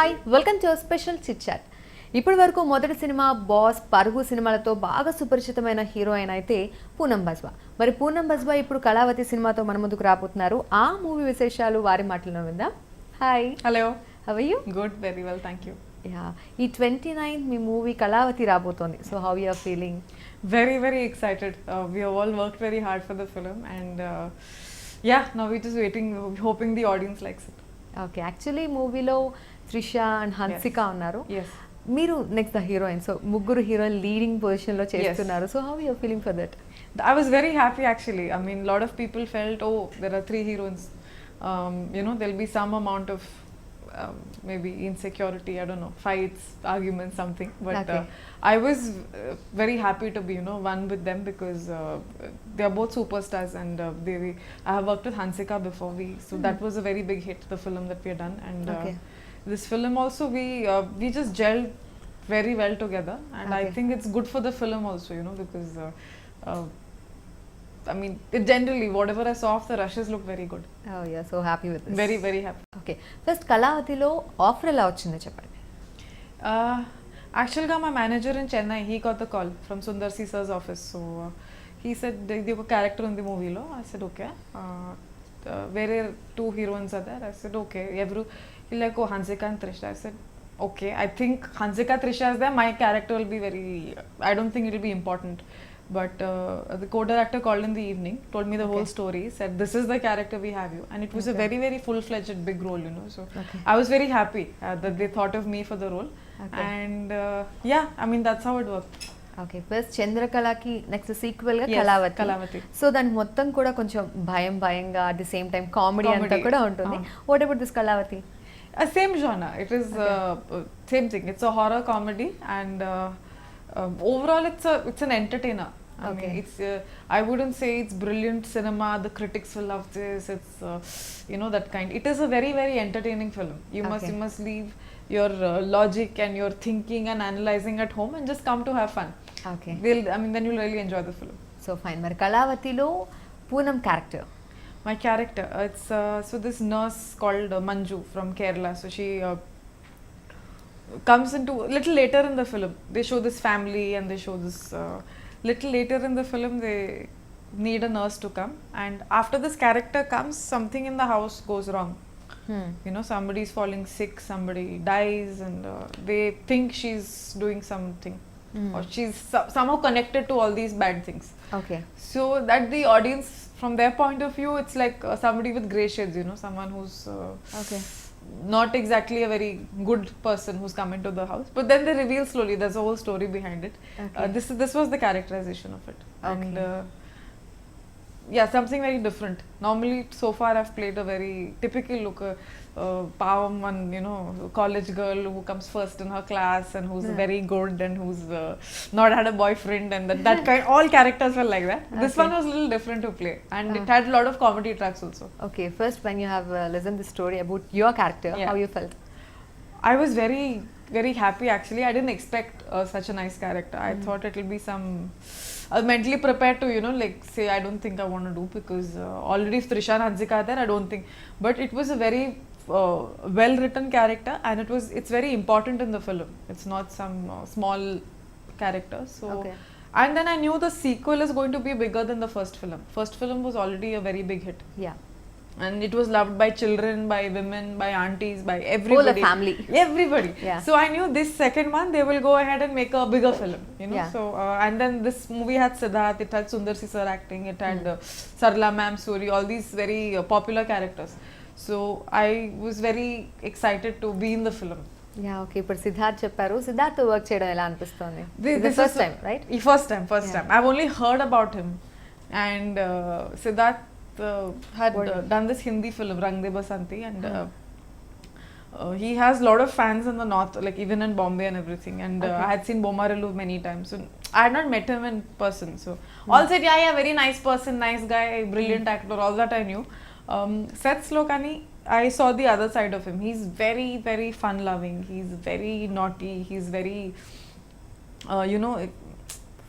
Hi welcome to special chit chat. ఇప్పటి వరకు మొదటి సినిమా బాస్, పరుగు సినిమాలతో బాగా సుపరిచితమైన హీరోయిన్ అయితే పూనం బజ్వా. మరి పూనం బజ్వా ఇప్పుడు కళావతి సినిమాతో మన ముందుకు రాబోతున్నారు. ఆ మూవీ విశేషాలు వారి మాటల్లో విందాం. Hi, hello, how are you? Good, very well, thank you. Yeah, ఈ 29 మీ మూవీ కళావతి రాబోతోంది. So how you are feeling? Very excited. We have all worked very hard for the film, and yeah, now we're just waiting, hoping the audience likes it. Okay, actually మూవీలో Trisha and Hansika ఉన్నారు. Yes. మీరు next the heroine. So ముగ్గురు heroine leading పొజిషన్లో చేస్తున్నారు. So how you are feeling for that? I was very happy actually. I mean, a lot of people felt, oh, there are 3 heroines. There'll be some amount of maybe insecurity, I don't know, fights, arguments, something. But Okay. I was very happy to be, one with them because they are both superstars, and I have worked with Hansika before. So that was a very big hit, the film that we had done, and Okay. this film also we just gelled very well together, and I Okay. think it's good for the film also, because I mean, it generally, whatever I saw of the rushes looked very good. Oh yeah, so happy with this. Very happy. Okay, first కళావతిలో offer ఎలా వచ్చిందో చెప్పండి. Actually, my manager in Chennai, he got the call from Sundar C sir's office. So he said, "There is a character in the movie." Lo, I said, "Okay." Where 2 heroines are there? I said, "Okay." He like, "Oh, Hansika and Trisha." I said, "Okay." I think Hansika Trisha is there. My character will be very. I don't think it will be important. But the co-director called in the evening, told me the whole story, said, "This is the character we have you," and it was a very full-fledged big role, So Okay. I was very happy that they thought of me for the role. Okay. And yeah, I mean, that's how it worked. Okay, first చంద్రకళకి next sequel గా Yes, Kalavati. Kalavati. So దాని మొత్తం కూడా కొంచెం భయంగా at the same time comedy అంతా Comedy. కూడా ఉంటుంది. What about this Kalavati? Same genre. It is same thing. It's a horror comedy, and overall, it's an entertainer. I Okay. mean, it's I wouldn't say it's brilliant cinema. The critics will love this. It's that kind. It is a very entertaining film. You Okay. must leave your logic and your thinking and analyzing at home and just come to have fun. Okay, Then you'll really enjoy the film. So fine. మరి కళావతిలో Poonam character? My character, it's so this nurse called Manju from Kerala. So she comes into little later in the film. They show this family, and they show this little later in the film. They need a nurse to come, and after this character comes, something in the house goes wrong. Somebody's falling sick, somebody dies, and they think she's doing something, or she's somehow connected to all these bad things. Okay, So that the audience, from their point of view, it's like somebody with grey shades, someone who's okay, not exactly a very good person who's come into the house. But then they reveal slowly, there's a whole story behind it. Okay. This was the characterization of it. And Okay. yeah, something very different. Normally, so far I've played a very typical look, pavam one, college girl who comes first in her class and who's very good and who's not had a boyfriend, and that kind. All characters were like that. This Okay. one was a little different to play, and it had a lot of comedy tracks also. Okay. First when you have listened the story about your character, Yeah. how you felt? I was very happy actually. I didn't expect such a nice character. I thought it will be some. I was mentally prepared to, like say I don't think I want to do, because already if Trisha and Hansika are there, I don't think. But it was a very well written character, and it's very important in the film. It's not some small character. So. Okay. And then I knew the sequel is going to be bigger than the first film. First film was already a very big hit. Yeah. And it was loved by children, by women, by aunties, by everybody. Whole family. Everybody. Yeah. So I knew this second one, they will go ahead and make a bigger film, Yeah. So, and then this movie had Siddharth, it had Sundar C sir acting, it had Sarla ma'am, Suri, all these very popular characters. So I was very excited to be in the film. Yeah, okay. ఇప్పుడు సిద్ధార్థ్ చెప్పారు. Siddharth work చేయడం ఎలా అనిపిస్తుంది? This first is- time, right? First time. Yeah. I've only heard about him, and Siddharth had done this Hindi film Rang De Basanti, and he has a lot of fans in the north, like even in Bombay and everything, and I had seen Bomarelu many times. So I had not met him in person, so all said, yeah, very nice person, nice guy, brilliant actor, all that I knew. Seth Slokani, I saw the other side of him. He's very fun loving, he's very naughty, he's very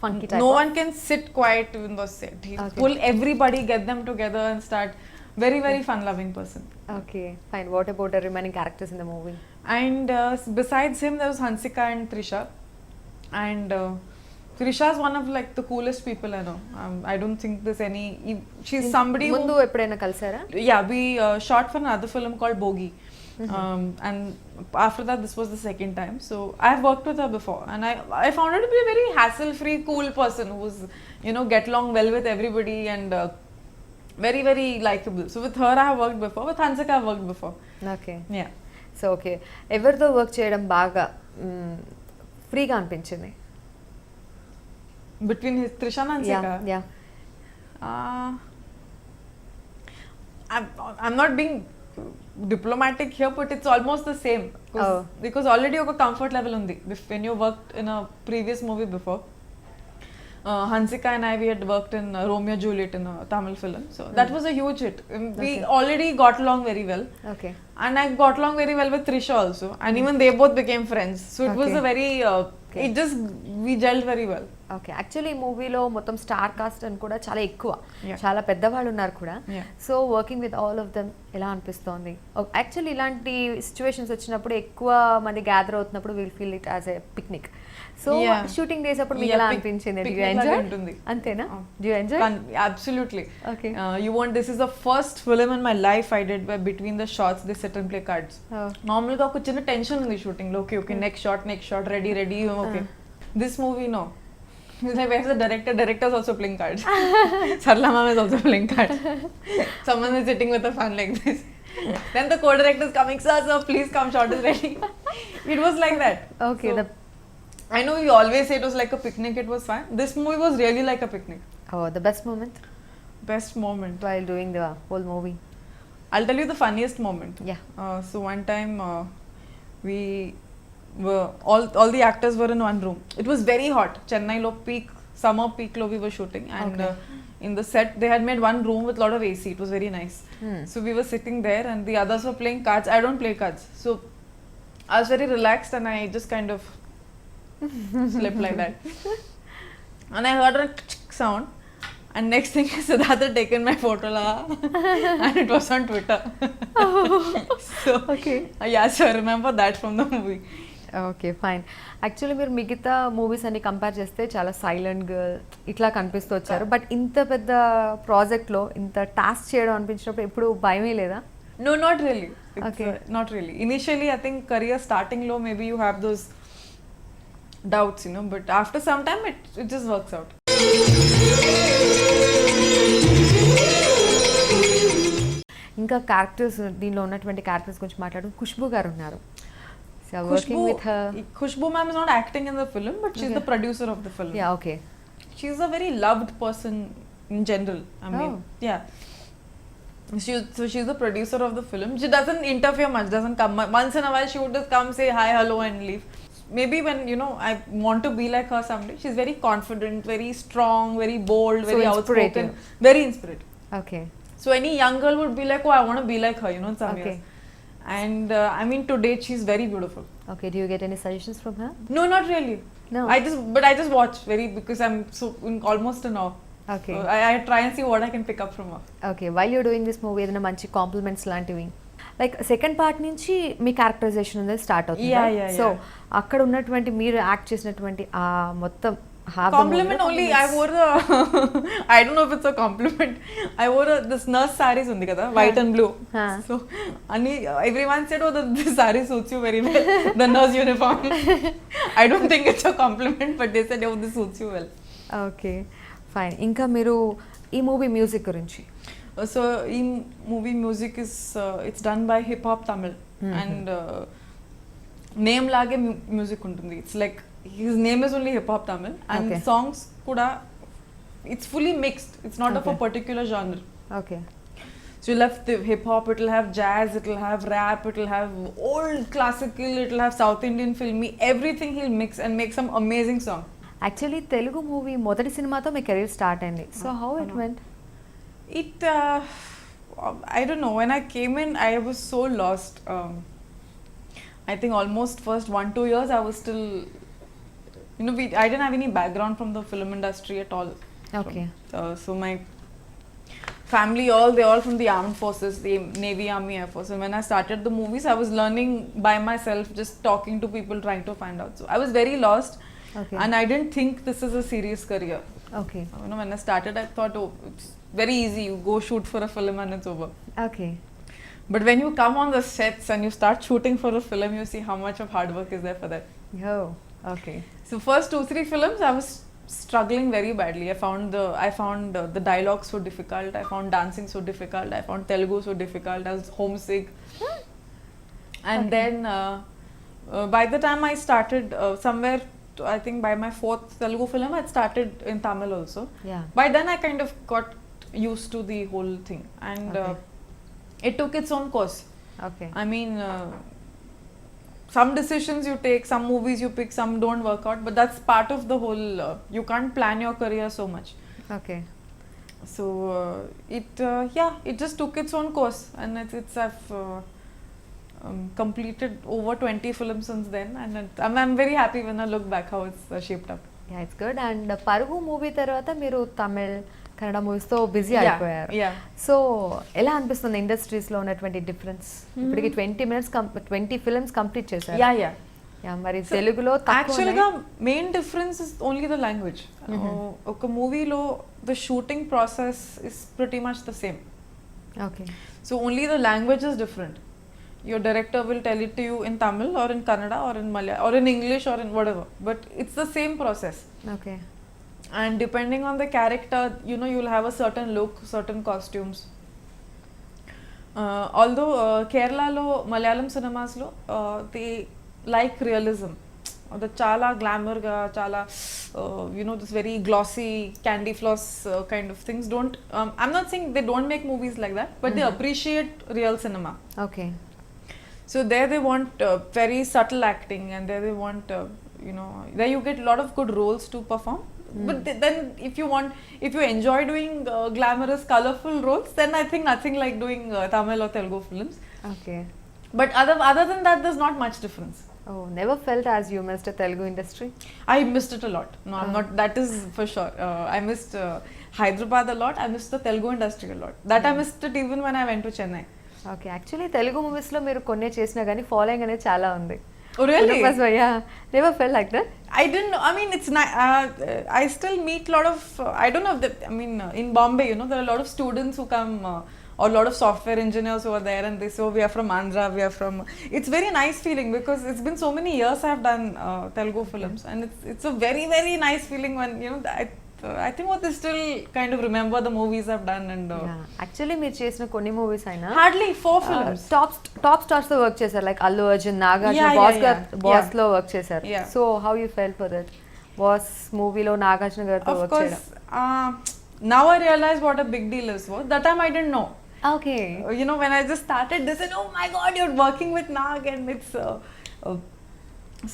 Funky type no of- one can sit quiet in the set. He Okay. pull everybody, get them together and start. Very fun loving person. Okay, fine. What about the remaining characters in the movie? And besides him, there was Hansika and Trisha. And Trisha is one of like the coolest people I know. I don't think there's any. She's somebody who. ముందు ఎప్పుడైనా కలిసారా? Yeah, we shot for another film called Bogi. And after that, this was the second time. So I've worked with her before, and I found her to be a very hassle-free, cool person who's, you know, get along well with everybody and very, very likable. So with her, I have worked before. With Hansika, I've worked before. Okay. Yeah. So okay, ఎవరితో work చేయడం బాగా ఫ్రీగా అనిపించింది? Between Trisha and Hansika. Yeah. I'm not being diplomatic here, but it's almost the same. Because already a comfort level undi. When you worked in a previous movie before, Hansika and I, we had worked in Romeo Juliet in a Tamil film. So that was a huge hit. We already got along very well. Okay. And I got along very well with Trisha also. And even they both became friends. So it was a very, it just, we gelled very well. Okay. Actually ఈ మూవీలో మొత్తం star cast అని కూడా చాలా ఎక్కువ, Yeah. చాలా పెద్దవాళ్ళు ఉన్నారు కూడా. Yeah. So working with all of them ఎలా అనిపిస్తోంది? యాక్చువల్లీ ఇలాంటి సిచ్యువేషన్స్ వచ్చినప్పుడు ఎక్కువ మంది గ్యాదర్ అవుతున్నప్పుడు will feel it as a picnic. So Yeah. Shooting days అప్పుడు మీకు Yeah, ఎలా అనిపించింది? Do you picnic enjoy? లాగా ఉంటుంది. అంతేనా? Do you enjoy? Absolutely. Okay. This is the first film in my life I did where between the shots they sit and play cards. Normally గా ఒక చిన్న టెన్షన్ ఉంది shooting లో. Okay, next shot, ready, okay. This movie, no. Like, where's the director? Director's also playing cards. Sarla ma'am is also playing cards. Someone is sitting with a fan like this. Then the co-director is coming, sir, please come, shot is ready. It was like that. Okay. So, I know you always say it was like a picnic, it was fun. This movie was really like a picnic. the best moment Best moment. while doing the whole movie? I'll tell you the funniest moment. Yeah. So one time we were all the actors were in one room. It was very hot. Chennai lo summer peak lo we were shooting, and Okay. in the set they had made one room with lot of AC. It was very nice. So we were sitting there and the others were playing cards. I don't play cards, so I was very relaxed and I just kind of slept like that. And I heard a sound. And next thing is Siddharth had taken my photo and it was on Twitter. So, Okay. Yeah, so I remember that from the movie. Okay, fine. Actually మీరు మిగతా movies అన్ని compare చేస్తే చాలా silent girl ఇట్లా కనిపిస్తూ వచ్చారు. But ఇంత పెద్ద ప్రాజెక్ట్లో ఇంత టాస్క్ చేయడం అనిపించినప్పుడు ఎప్పుడు భయమే లేదా? No, not really. Okay. Not really. Initially, I think career starting low, maybe you have those doubts, you know, but after some time it just works out. ఇంకా క్యారెక్టర్స్, దీనిలో ఉన్నటువంటి క్యారెక్టర్స్ గురించి మాట్లాడు. ఖుష్బూ గారు ఉన్నారు. So working with her. Khushbu ma'am is not acting in the film, but she's the producer of the film. Yeah, okay. She's a very loved person in general. I mean, yeah. She's the producer of the film. She doesn't interfere much, doesn't come. Once in a while she would just come, say hi, hello and leave. Maybe when, you know, I want to be like her someday. She's very confident, very strong, very bold, So very inspirative. outspoken. Very inspirative. Okay. So any young girl would be like, oh, I want to be like her, you know, in some Okay. years. And I mean, to date, she's very beautiful. Okay, do you get any suggestions from her? No, not really. No. I just watch because I'm so almost in awe. Okay. So I try and see what I can pick up from her. Okay, while you doing this movie ఏదైనా మంచి compliments లాంటివి like second part నుంచి మీ characterisation అనేది start అవుతుంది. Yeah. So అక్కడ ఉన్నటువంటి మీరు act చేసినటువంటి ఆ మొత్తం Compliment only. I wore the I don't know if it's a compliment. I wore this nurse sarees undi kada, white and blue. So everyone said, oh, this saree suits you very well. The nurse uniform. I don't think it's a compliment, but they said, oh, this suits you well. Okay, fine. ఇంకా మీరు ఈ movie music గురించి? So movie music is it's done by Hip Hop Tamil, and name lage music untundi. It's like his name is only Hip Hop Tamil, and Okay. songs kuda it's fully mixed. It's not of a Okay. particular genre. Okay. So you'll have the hip hop, it'll have jazz, it'll have rap, it'll have old classical, it'll have South Indian filmy, everything he'll mix and make some amazing song. Actually Telugu movie మొదటి సినిమాతో మీ career start అయింది. So how it went? It I don't know, when I came in I was so lost. I think almost first 1-2 years I was still, you know, I didn't have any background from the film industry at all. Okay. So my family, they're all from the armed forces, the Navy, Army, Air Force. And when I started the movies, I was learning by myself, just talking to people, trying to find out. So I was very lost. Okay. And I didn't think this is a serious career. Okay. You know, when I started, I thought, oh, it's very easy. You go shoot for a film and it's over. Okay. But when you come on the sets and you start shooting for a film, you see how much of hard work is there for that. Oh, okay. So first 2-3 films, I was struggling very badly. I found the dialogue so difficult. I found dancing so difficult. I found Telugu so difficult. I was homesick. And then by the time I started somewhere, I think by my 4th Telugu film, I started in Tamil also. Yeah. By then I kind of got used to the whole thing, and it took its own course. Okay. I mean, some decisions you take, some movies you pick, some don't work out, but that's part of the whole. You can't plan your career so much. Okay. So it just took its own course, and I've completed over 20 films since then, and I'm very happy when I look back how it's shaped up. Yeah, it's good. And పరుగు movie తర్వాత మీరు Tamil Kannada మూవీస్తో busy Yeah, అయిపోయారు. yeah. So ఎలా అనిపిస్తుంది ఇండస్ట్రీస్లో ఉన్నటువంటి difference? ఇప్పటికి 20 films complete చేశారు. Yeah. Yeah, మరి తెలుగులో Actually, the main difference is only the language. ఒక మూవీలో the shooting process is pretty much the same. Okay. So only the language is different. Your director will tell it to you in Tamil or in Kannada or in Malayalam or in English or in whatever, but it's the same process. Okay. And depending on the character, you know, you'll have a certain look, certain costumes. Although Kerala lo Malayalam cinemas lo they like realism. The chala glamour ga chala you know, this very glossy candy floss kind of things don't I'm not saying they don't make movies like that, but they appreciate real cinema. Okay. So there they want very subtle acting, and there they want you know, there you get a lot of good roles to perform. But then if you enjoy doing glamorous colorful roles, then I think nothing like doing Tamil or Telugu films. Okay. But other than that, there's not much difference. Oh, never felt as you missed a Telugu industry? I missed it a lot. No, I'm not, that is for sure. I missed Hyderabad a lot. I missed the Telugu industry a lot. That I missed it even when I went to Chennai. Okay. Actually Telugu మూవీస్లో మీరు కొన్ని చేసినా కానీ following అనేది చాలా ఉంది. Oh really? Yeah, never felt like that? I didn't know. I mean, it's I still meet a lot of I don't know if I mean in Bombay, you know, there are a lot of students who come or a lot of software engineers who are there, and they say, oh, we are from Andhra, we are from. It's very nice feeling because it's been so many years I've done Telugu films, and it's a very very nice feeling when, you know, I think what they still kind of remember the movies I've done, and actually మీరు చేసిన కొన్ని movies అయినా hardly 4 films. Top stars తో work చేశారు, like Allu Arjun, Nagarjuna, boss లో work చేశారు. So how you felt for that? Boss మూవీలో నాగార్జున గారితో వర్క్ చేయడం. Now I realize what a big deal is. That time I didn't know. Okay. You know, when I just started, they said, oh my god, you're working with Nag, and it's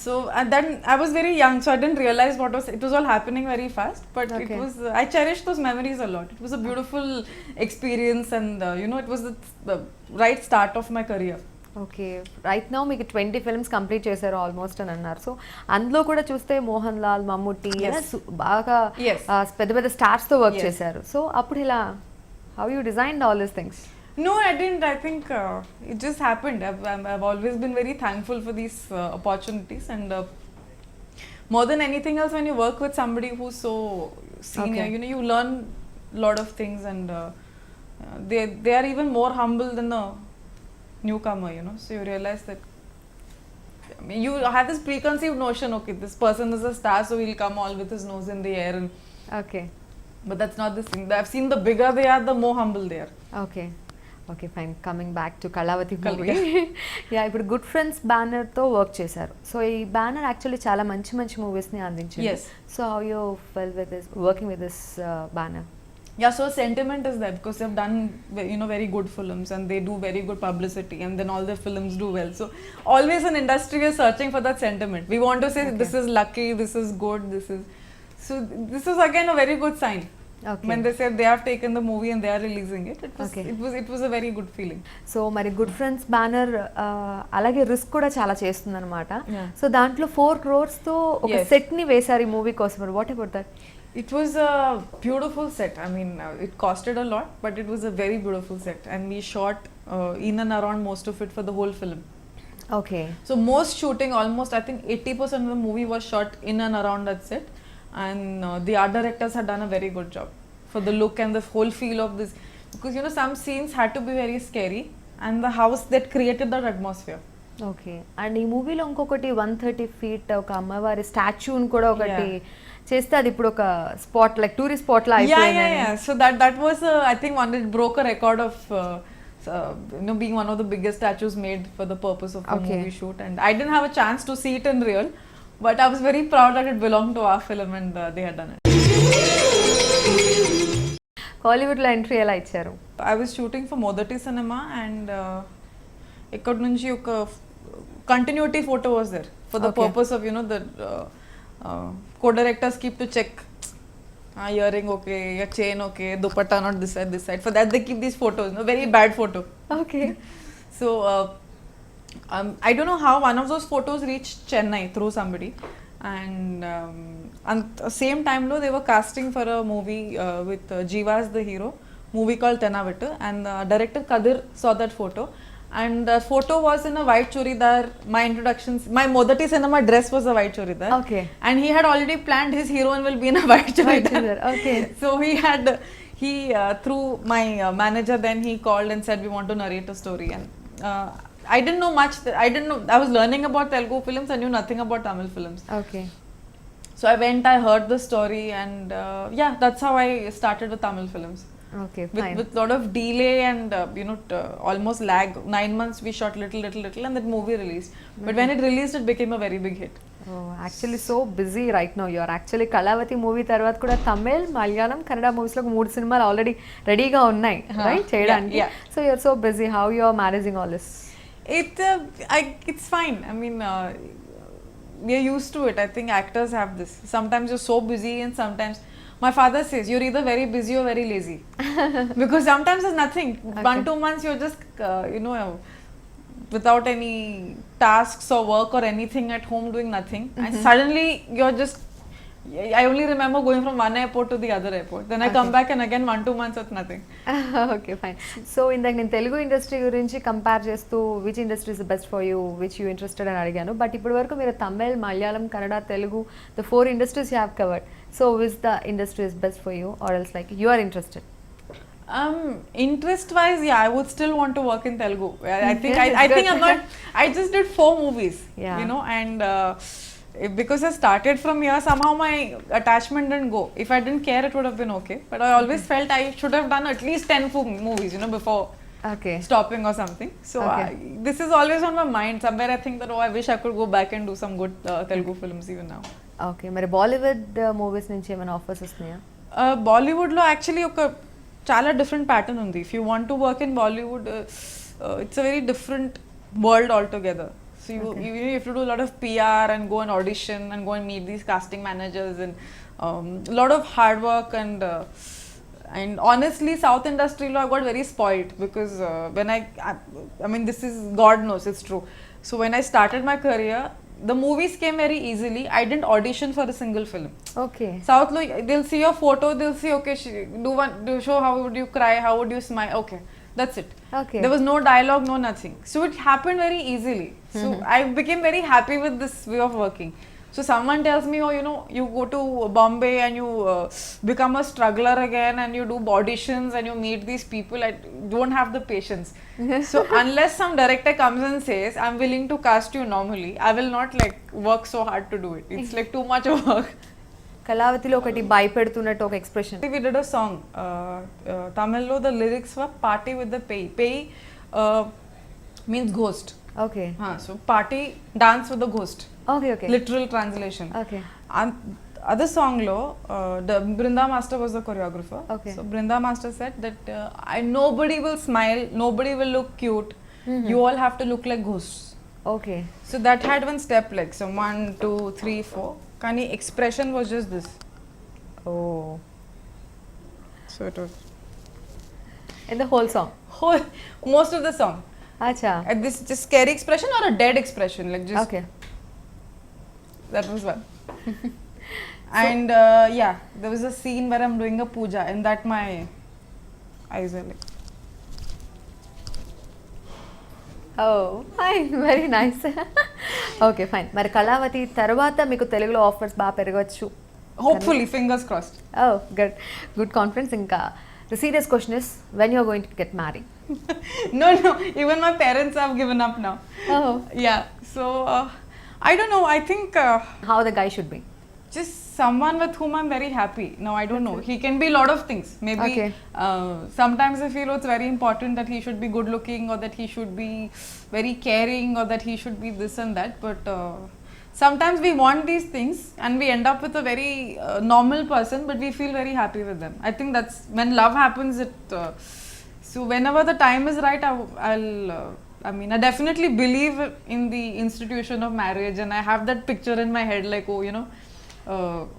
so, and then I was very young, so I didn't realize it was all happening very fast, but it was I cherish those memories a lot. It was a beautiful experience, and you know, it was the right start of my career. Okay. Right now మీకు 20 films complete చేశారు almost అని అన్నారు. So అందులో కూడా చూస్తే మోహన్ లాల్, మమ్ముట్టి బాగా పెద్ద పెద్ద స్టార్స్ తో వర్క్ చేశారు. సో అప్పుడు ఇలా how you designed all these things? No, I didn't. I think it just happened. I've always been very thankful for these opportunities, and more than anything else, when you work with somebody who's so senior, you know, you learn a lot of things, and they are even more humble than the newcomer, you know. So you realize that, I mean, you have this preconceived notion, okay, this person is a star, so he'll come all with his nose in the air, and okay, but that's not the thing. I've seen the bigger they are, the more humble they are. Okay. Okay fine. Coming back to Kalavathi movie. Yeah, ఇప్పుడు good friends బ్యానర్తో work చేశారు. So ఈ banner actually చాలా మంచి మంచి మూవీస్ని అందించింది. So how you fell with this working with this banner? Yeah, so sentiment is there because they've done, you know, very good films, and they do very good publicity, and then all their films do well. So always an industry is searching for that sentiment. We want to say this is lucky, this is good, so this is again a very good sign. Okay. When they said they have taken the movie and they are releasing it, it was a very good feeling. So మరి good friends banner అలాగే risk కూడా చాలా చేస్తుంది అనమాట. So దాంట్లో 4 crores తో ఒక set ని వేశారు ఈ మూవీ కోసం. What about that? It was a beautiful set. I mean, it costed a lot, but it was a very beautiful set, and we shot in and around most of it for the whole film. Okay So most shooting, almost I think 80% of the movie was shot in and around that set, and the art directors had done a very good job for the look and the whole feel of this, because you know some scenes had to be very scary, and the house that created that atmosphere. Okay and ఈ మూవీలో ఇంకొకటి 130 feet ఒక అమ్మవారి స్టాచ్యూని కూడా ఒకటి చేస్తే అది ఇప్పుడు ఒక స్పాట్ లైక్ టూరిస్ట్ స్పాట్ లా అయిపోయింది. Yeah. So that was I think one that broke a record of you know, being one of the biggest statues made for the purpose of a movie shoot, and I didn't have a chance to see it in real, but I was very proud that it belonged to our film and they had done it. Kollywood లో entry ఎలా ఇచ్చారు? I was shooting for Modati Cinema, and ikkad nunchi oka continuity photo was there for the purpose of, you know, the co-directors keep to check earring okay, your chain okay, dupatta not this side. For that they keep these photos, no, very bad photo. Okay. So I don't know how one of those photos reached Chennai through somebody, and same time lo they were casting for a movie with Jiva as the hero, movie called Tenavittu, and director Kadir saw that photo, and the photo was in a white churidar. My introductions, my Modati Cinema dress was a white churidar. Okay. And he had already planned his heroine will be in a white churidar. Okay. So he through my manager, then he called and said we want to narrate a story, and I didn't know much. I was learning about Telugu films. I knew nothing about Tamil films. Okay. So I went, I heard the story, and yeah, that's how I started with Tamil films. Okay, fine. With lot of delay and you know almost lag. 9 months we shot little, and that movie released. But when it released, it became a very big hit. Oh, actually so busy right now. You are actually Kalavati movie తర్వాత కూడా Tamil, Malayalam, Kannada movies లో 3 సినిమాలు already రెడీగా ఉన్నాయి write చేయడానికి. So you are so busy. How you are managing all this? It's fine. I mean, we are used to it. I think actors have this. Sometimes you're so busy, and sometimes my father says you're either very busy or very lazy. Because sometimes there's nothing. 1-2 months you're just you know, without any tasks or work or anything at home, doing nothing, and suddenly you're just, I only remember going from one airport to the other airport, then I come back and again 1-2 months with nothing. Okay fine. So ఇందాక నేను Telugu industry గురించి compare చేస్తూ which industry is the best for you, which you interested అని అడిగాను. But ఇప్పటి వరకు మీరు Tamil, Malayalam, Kannada, Telugu, the 4 industries you have covered. So which the industry is best for you, or else like you are interested? Interest wise, yeah, I would still want to work in Telugu. I think I'm not, I just did 4 movies, you know, and because I started from here, somehow my attachment didn't go. If I didn't care, it would have been okay, but I always felt I should have done at least 10 movies, you know, before stopping or something. So this is always on my mind. Somewhere I think that, oh, I wish I could go back and do some good Telugu films even now. Okay, మరి Bollywood movies నుంచి ఏమైనా offers వస్తున్నాయా? బాలీవుడ్ లో actually ఒక చాలా different pattern ఉంది. If you want to work in Bollywood, it's a very different world all together. So you have to do a lot of PR and go and audition and go and meet these casting managers, and a lot of hard work, and honestly South industry lo I got very spoiled, because when I mean, this is, God knows it's true. So when I started my career, the movies came very easily. I didn't audition for a single film. Okay. South lo they'll see your photo, they'll see, okay, do show how would you cry, how would you smile, okay, that's it. Okay. There was no dialogue, no nothing. So it happened very easily. So I became very happy with this way of working. So someone tells me, oh, you know, you go to Bombay and you become a struggler again, and you do auditions and you meet these people. I don't have the patience. So unless some director comes and says, I'm willing to cast you normally, I will not like work so hard to do it. It's like too much of work. కళావతిలో ఒకటి భయపెడుతున్నట్టు ఒక expression. We did a song. Tamil lo the lyrics were party with the pay. Pay means ghost. Okay. So party, dance with the ghost. Okay. Literal translation. Okay. And other song lo, the Brinda Master was the choreographer. Okay. So Brinda Master said that nobody will smile, nobody will look cute. You all have to look like ghosts. Okay. So that had one step, like so 1, 2, 3, 4. Kani expression was just this. Oh. So it was In the whole song. Most of the song. Acha. This just scary expression or a dead expression, like just. Okay. That was one. And yeah, there was a scene where I'm doing a puja, and that my eyes were like. Fine, very nice. Okay fine. మరి కళావతి తర్వాత మీకు తెలుగులో offers బాగా పెరగవచ్చు. Hopefully, fingers crossed. Good, good confidence. ఇంకా the serious question is when you are going to get married? No, even my parents have given up now. Yeah, so I don't know. I think how the guy should be? just someone with whom I'm very happy. No, I don't know. He can be a lot of things. Maybe Okay. sometimes I feel it's very important that he should be good looking, or that he should be very caring, or that he should be this and that. But sometimes we want these things and we end up with a very normal person, but we feel very happy with them. I think that's when love happens. So whenever the time is right, I mean, I definitely believe in the institution of marriage, and I have that picture in my head, like, oh, you know,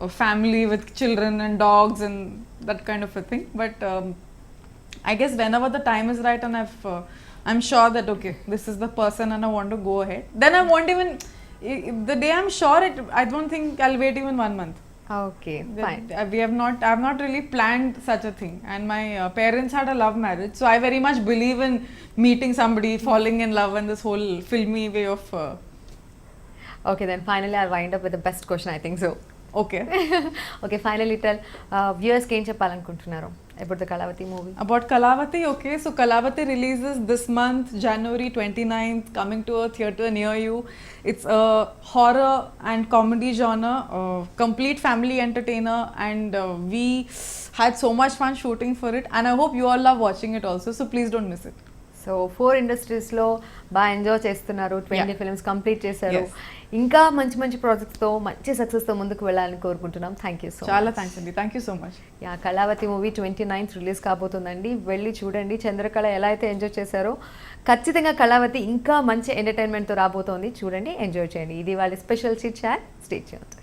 a family with children and dogs and that kind of a thing. But I guess whenever the time is right and I'm sure that okay, this is the person and I want to go ahead, then I won't even, the day I'm sure it, I don't think I'll wait even 1 month. Okay fine. I have not really planned such a thing, and my parents had a love marriage, so I very much believe in meeting somebody, falling in love, and this whole filmy way of okay then finally I wind up with the best question, I think so. okay. Okay finally tell వ్యూయర్స్కి ఏం చెప్పాలనుకుంటున్నారు about the Kalavati movie? About Kalavati, okay, so Kalavati releases this month, January 29th, coming to a theatre near you. It's a horror and comedy genre, complete family entertainer, and we had so much fun shooting for it, and I hope you all love watching it also, so please don't miss it. So 4 ఇండస్ట్రీస్లో బాగా enjoy చేస్తున్నారు, 20 films complete చేశారు. Yes. ఇంకా మంచి మంచి ప్రాజెక్ట్స్తో మంచి సక్సెస్తో ముందుకు వెళ్ళాలని కోరుకుంటున్నాం. Thank you so much. చాలా థ్యాంక్స్ అండి, thank you so much. Yeah, Kalavati movie 29th release కాబోతుందండి. వెళ్ళి చూడండి. చంద్రకళ ఎలా అయితే ఎంజాయ్ చేశారో ఖచ్చితంగా కళావతి ఇంకా మంచి ఎంటర్టైన్మెంట్తో రాబోతోంది. చూడండి, ఎంజాయ్ చేయండి. ఇది వాళ్ళ special chit chat. Stay tuned.